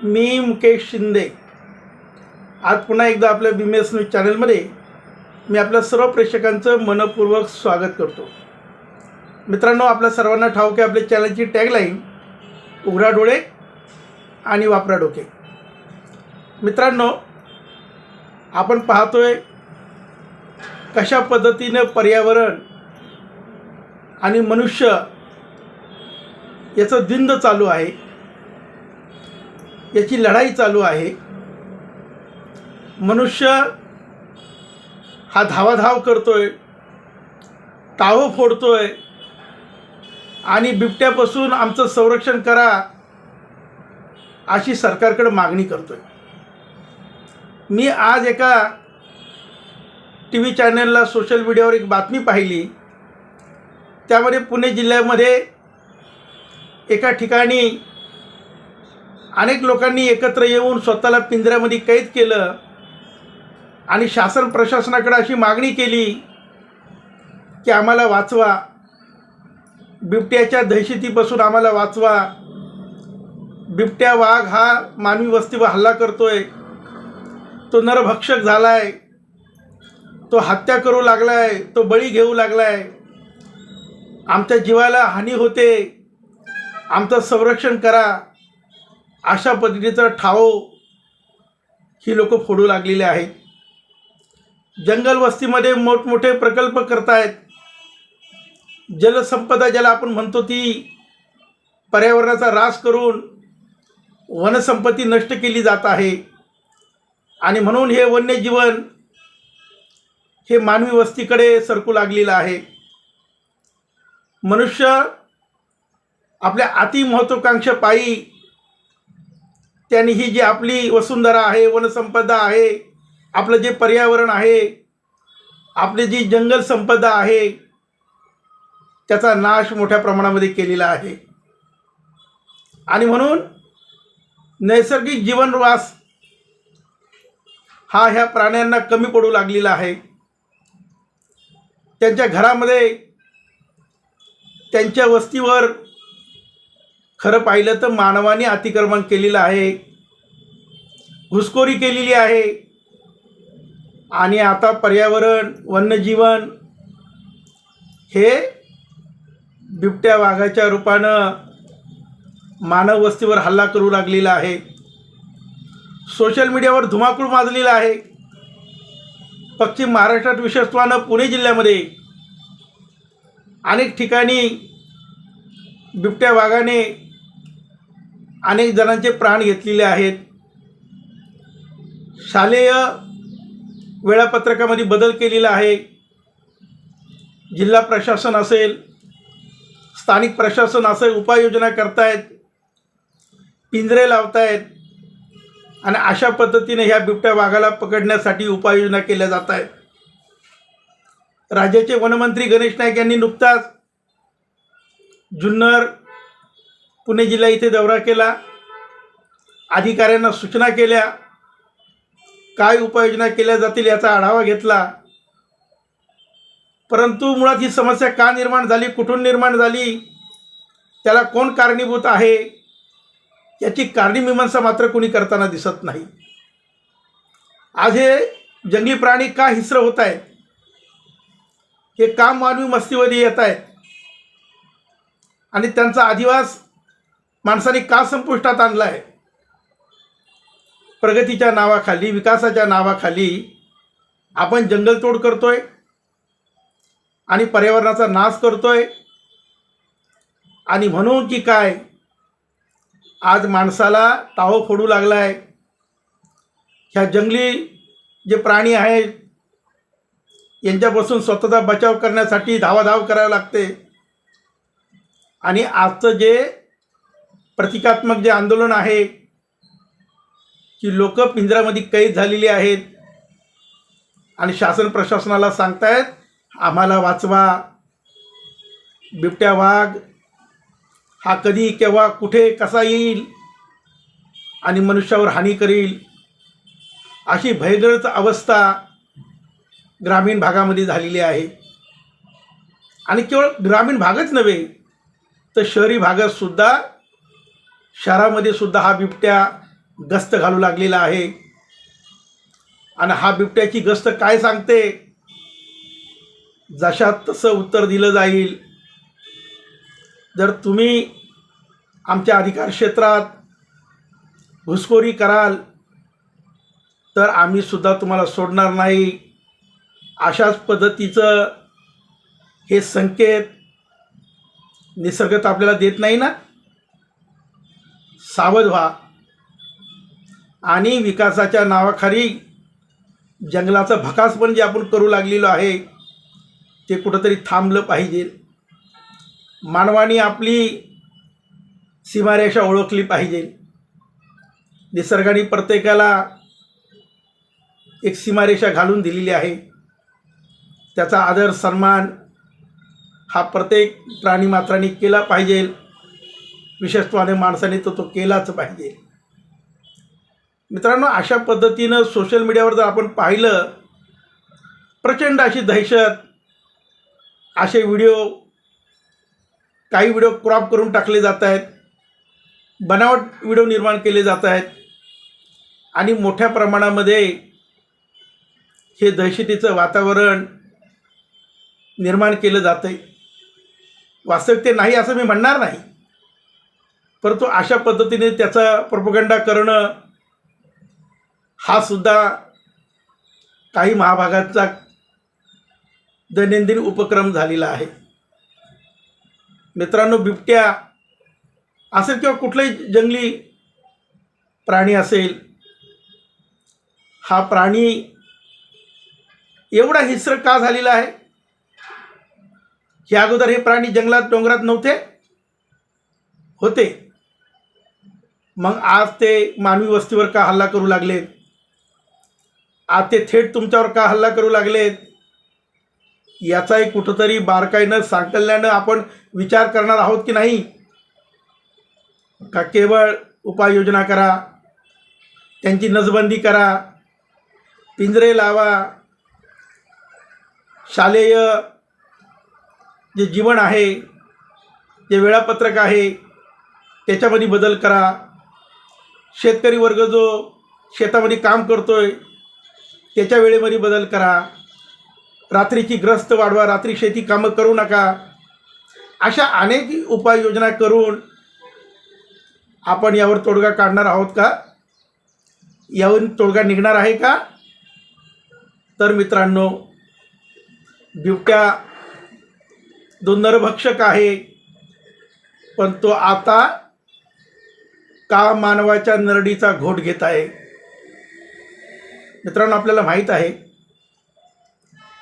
मी मुकेश शिंदे आज पुन्हा एकदा आपल्या BMS न्यूज चॅनलमध्ये मी आपल्या सर्व प्रेक्षकांचं मनपूर्वक स्वागत करतो। मित्रांनो, आपल्या सर्वांना ठाऊक आहे आपल्या चॅनलची टॅगलाईन उघडा डोळे आणि वापरा डोके। मित्रांनो, आपण पाहतोय कशा पद्धतीने पर्यावरण आणि मनुष्य याचं द्वंद्व चालू आहे, याची लढाई चालू आहे। मनुष्य हा धावाधाव करतोय, टाळं फोडतोय आणि बिबट्यापासून आमचं संरक्षण करा अशी सरकारकडे मागणी करतोय। मी आज एका TV चॅनलला सोशल मीडियावर एक बातमी पाहिली। त्यामध्ये पुणे जिल्ह्यामध्ये एका ठिकाणी अनेक लोकांनी एकत्र येऊन स्वतःला पिंजऱ्यामध्ये कैद केलं आणि शासन प्रशासनाकडे अशी मागणी केली की आम्हाला वाचवा, बिबट्याच्या दहशतीपासून आम्हाला वाचवा। बिबट्या वाघ हा मानवी वस्तीवर हल्ला करतोय, तो नरभक्षक झालाय, तो हत्या करू लागलाय, तो बळी घेऊ लागलाय, आमच्या जीवाला हानी होते, आमचं संरक्षण करा अशा पद्धतीचा ठाव ही लोक फोडू लागलेले आहेत। जंगल वस्तीमध्ये मोठमोठे प्रकल्प करतायत। जलसंपदा ज्याला आपण म्हणतो ती पर्यावरणाचा ऱ्हास करून वनसंपत्ती नष्ट केली जात आहे आणि म्हणून हे वन्यजीवन हे मानवी वस्तीकडे सरकू लागलेलं आहे। मनुष्य आपल्या अति महत्त्वाकांक्षेपायी त्यांनी ही जी आपली वसुंधरा आहे, वनसंपदा आहे, आपलं जे पर्यावरण आहे, आपली जी जंगल संपदा आहे, त्याचा नाश मोठ्या प्रमाणामध्ये केलेला आहे आणि म्हणून नैसर्गिक जीवनवास हा ह्या प्राण्यांना कमी पडू लागलेला आहे। त्यांच्या घरामध्ये, त्यांच्या वस्तीवर खरं पाहिलं तर मानवाने अतिक्रमण केलेलं आहे, घुसखोरी केलेली आहे आणि आता पर्यावरण, वन्यजीवन हे बिबट्या वाघाच्या रूपानं मानव वस्तीवर हल्ला करू लागलेला आहे। सोशल मीडियावर धुमाकूळ माजलेला आहे। पश्चिम महाराष्ट्रात विशेषत्वानं पुणे जिल्ह्यामध्ये अनेक ठिकाणी बिबट्या वाघाने अनेक जणांचे प्राण घेतलेले आहेत। शालेय वेळापत्रकामध्ये बदल केलेला आहे। जिल्हा प्रशासन असेल, स्थानिक प्रशासन असेल, उपाययोजना करतायत, पिंजरे लावतायत आणि अशा पद्धतीने ह्या बिबट्या वाघाला पकडण्यासाठी उपाययोजना केल्या जात आहेत। राज्याचे वनमंत्री गणेश नाईक यांनी नुकताच जुन्नर, पुणे जिल्हा इथे दौरा केला, अधिकाऱ्यांना सूचना केल्या, काय उपाययोजना केल्या जातील याचा आढावा घेतला। परंतु मुळात ही समस्या का निर्माण झाली, कुठून निर्माण झाली, त्याला कोण कारणीभूत आहे याची कारणमीमांसा मात्र कोणी करताना दिसत नाही। आज हे जंगली प्राणी का हिंस्र होत आहेत, हे का मानवी वस्तीमध्ये येत आहेत आणि त्यांचा अधिवास माणसाने का संपुष्टात आणला आहे। प्रगतीच्या नावाखाली, विकासाच्या नावाखाली आपण जंगलतोड करतोय आणि पर्यावरणाचा नाश करतोय आणि म्हणून की काय आज माणसाला टाळं फोडू लागला आहे। ह्या जंगली जे प्राणी आहेत यांच्यापासून स्वतःचा बचाव करण्यासाठी धावाधाव करावं लागते आणि आजचं जे प्रतिकात्मक जे आंदोलन आहे की लोक पिंजऱ्यामध्ये कैद झालेली आहेत आणि शासन प्रशासनाला सांगतायत आम्हाला वाचवा, बिबट्या वाघ हा कधी, केव्हा, कुठे, कसा येईल आणि मनुष्यावर हानी करील अशी भयंकर अवस्था ग्रामीण भागामध्ये झालेली आहे। आणि केवळ ग्रामीण भागच नव्हे तर शहरी भागात सुद्धा, शहरामध्ये सुद्धा हा बिबट्या गस्त घालू लागलेला आहे. आणि हा बिबट्याची गस्त काय सांगते, जशात तसं उत्तर दिलं जाईल. जर तुम्ही आमच्या अधिकार क्षेत्रात घुसखोरी कराल तर आम्ही सुद्धा तुम्हाला सोडणार नाही. अशाच पद्धतीचं हे संकेत निसर्ग तर आपल्याला देत नाही ना. सावध व्हा. आणि विकासाच्या नावाखाली जंगलाचं भकासपण जे आपण करू लागलेलो आहे ते कुठंतरी थांबलं पाहिजे. मानवाने आपली सीमारेषा ओळखली पाहिजे. निसर्गाने प्रत्येकाला एक सीमारेषा घालून दिलेली आहे. त्याचा आदर सन्मान हा प्रत्येक प्राणीमात्राने केला पाहिजे. विशेषत्वाने माणसाने तो केलाच पाहिजे. मित्रांनो, अशा पद्धतीनं सोशल मीडियावर जर आपण पाहिलं, प्रचंड अशी दहशत, असे काही व्हिडिओ क्रॉप करून टाकले जात आहेत, बनावट व्हिडिओ निर्माण केले जात आहेत आणि मोठ्या प्रमाणामध्ये हे दहशतीचं वातावरण निर्माण केलं जातं आहे. वास्तविकते नाही असं मी म्हणणार नाही, परंतु अशा पद्धतीने त्याचा प्रोपगंडा करणं हा सुद्धा काही महाभागाचा दैनंदिन उपक्रम झालेला आहे. मित्रांनो, बिबट्या असेल किंवा कुठलाही जंगली प्राणी असेल, हा प्राणी एवढा हिंस्र का झालेला आहे? या अगोदर हे प्राणी जंगलात डोंगरात नव्हते, होते. मग आज ते मानवी वस्तीवर का हल्ला करू लागलेत? आज ते थेट तुमच्यावर का हल्ला करू लागलेत? याचाही कुठंतरी बारकाईनं सांकल्यानं आपण विचार करणार आहोत की नाही? का केवळ उपाययोजना करा, त्यांची नसबंदी करा, पिंजरे लावा, शालेय जे जीवन आहे, जे वेळापत्रक आहे त्याच्यामध्ये बदल करा, शेतकरी वर्ग जो शेतामध्ये काम करतोय त्याच्या वेळेमध्ये बदल करा, रात्रीची ग्रस्त वाढवा, रात्री शेती कामं करू नका, अशा अनेक उपाययोजना करून आपण यावर तोडगा काढणार आहोत का? यावर तोडगा निघणार आहे का? तर मित्रांनो, बिबट्या जो नरभक्षक आहे, पण तो आता का मानवाच्या नरडीचा घोट घेत आहे? मित्रांनो, आपल्याला माहीत आहे,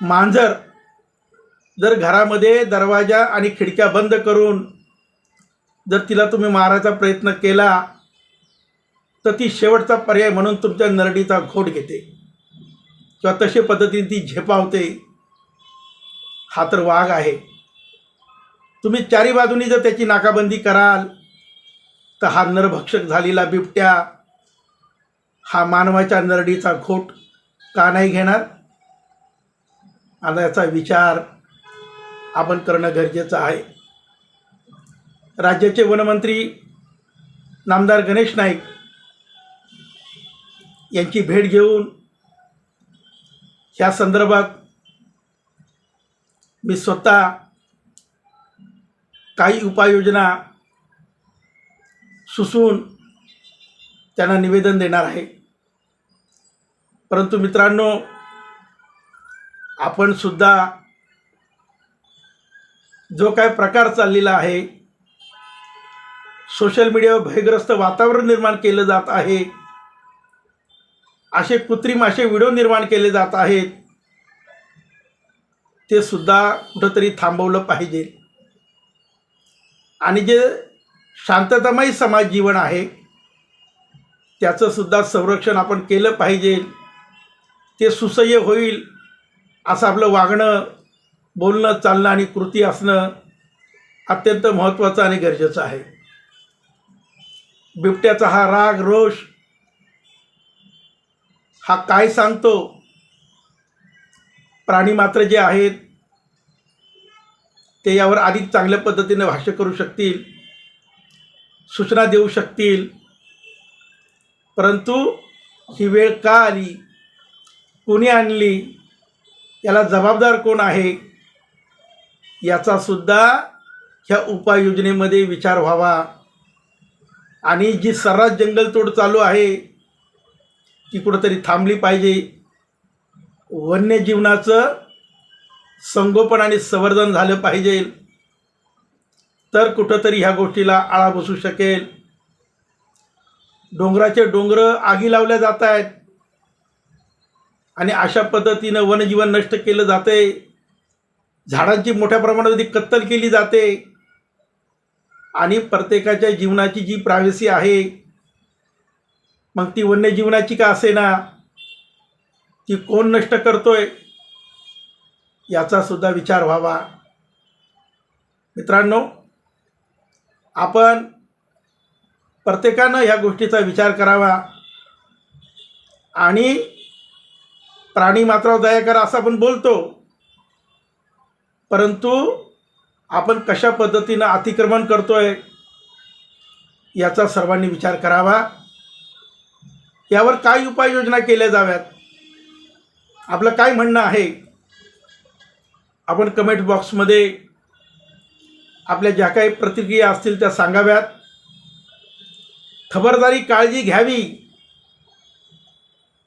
मांजर जर घरामध्ये दरवाजा आणि खिडक्या बंद करून जर तिला तुम्ही मारायचा प्रयत्न केला तर ती शेवटचा पर्याय म्हणून तुमच्या नरडीचा घोट घेते किंवा तशा पद्धतीने ती झेपावते. हा तर वाघ आहे. तुम्ही चारी बाजूनी जर त्याची नाकाबंदी कराल तर हा नरभक्षक झालेला बिबट्या हा मानवाच्या नरडीचा घोट का नाही घेणार? आता याचा विचार आपण करणं गरजेचं आहे. राज्याचे वनमंत्री नामदार गणेश नाईक यांची भेट घेऊन ह्या संदर्भात मी स्वतः काही उपाययोजना सुचवून त्यांना निवेदन देणार आहे. परंतु मित्रांनो, आपण सुद्धा जो काय प्रकार चाललेला आहे, सोशल मीडियावर भयग्रस्त वातावरण निर्माण केलं जात आहे, असे कृत्रिम असे व्हिडिओ निर्माण केले जात आहेत, ते सुद्धा कुठंतरी थांबवलं पाहिजे. आणि जे शांततामय समाज जीवन आहे त्याचं सुद्धा संरक्षण आपण केलं पाहिजे. ते सुसह्य होईल असं आपलं वागणं, बोलणं, चालणं आणि कृती असणं अत्यंत महत्त्वाचं आणि गरजेचं आहे. बिबट्याचा हा राग, रोष हा काय सांगतो? प्राणी मात्र जे आहेत ते यावर अधिक चांगल्या पद्धतीने भाष्य करू शकतील, सूचना देऊ शकतील. परंतु ही वेळ का आली, कोणी आणली, याला जबाबदार कोण आहे, याचासुद्धा ह्या उपाययोजनेमध्ये विचार व्हावा. आणि जी सर्रास जंगलतोड चालू आहे ती कुठंतरी थांबली पाहिजे. वन्यजीवनाचं संगोपन आणि संवर्धन झालं पाहिजे, तर कुठंतरी ह्या गोष्टीला आळा बसू शकेल. डोंगराचे डोंगर आगी लावल्या जात आहेत आणि अशा पद्धतीनं वनजीवन नष्ट केलं जाते. झाडांची मोठ्या प्रमाणामध्ये कत्तल केली जाते आणि प्रत्येकाच्या जीवनाची जी प्रायव्हसी आहे, मग ती वन्यजीवनाची का असेना, ती कोण नष्ट करतोय याचासुद्धा विचार व्हावा. मित्रांनो, आपण प्रत्येकानं ह्या गोष्टीचा विचार करावा आणि प्राणी मात्रावर दया करा असं आपण बोलतो, परंतु आपण कशा पद्धतीनं अतिक्रमण करतोय याचा सर्वांनी विचार करावा. यावर काय उपाययोजना केल्या जाव्यात, आपलं काय म्हणणं आहे, आपण कमेंट बॉक्समध्ये आपल्या ज्या काही प्रतिक्रिया असतील त्या सांगाव्यात. खबरदारी, काळजी घ्यावी,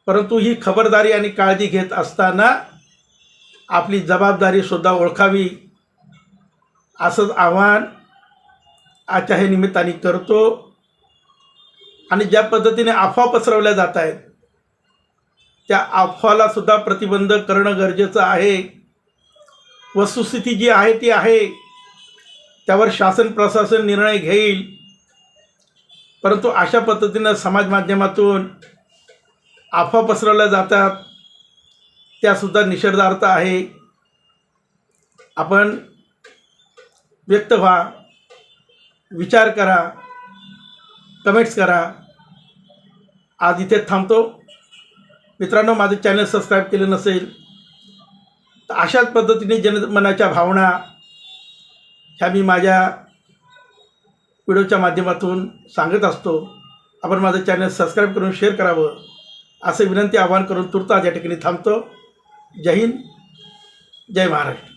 परंतु ही खबरदारी आणि काळजी घेत असताना आपली जबाबदारीसुद्धा ओळखावी, असंच आवाहन आजच्या हे निमित्ताने करतो. आणि ज्या पद्धतीने अफवा पसरवल्या जात आहेत त्या अफवालासुद्धा प्रतिबंध करणं गरजेचं आहे. वस्तुस्थिती जी आहे ती आहे, त्यावर शासन प्रशासन निर्णय घेईल, परंतु अशा पद्धतीनं समाज माध्यमातून अफवा पसरवल्या जातात त्यासुद्धा निषेधार्थ आहे. आपण व्यक्त व्हा, विचार करा, कमेंट्स करा. आज इथेच थांबतो. मित्रांनो, माझं चॅनल सबस्क्राईब केलं नसेल तर अशाच पद्धतीने जनमनाच्या भावना ह्या मी माझ्या व्हिडिओच्या माध्यमातून सांगत असतो. आपण माझं चॅनल सबस्क्राईब करून शेअर करावं असं विनंती आवाहन करून तुर्तास या ठिकाणी थांबतो. जय हिंद, जय महाराष्ट्र.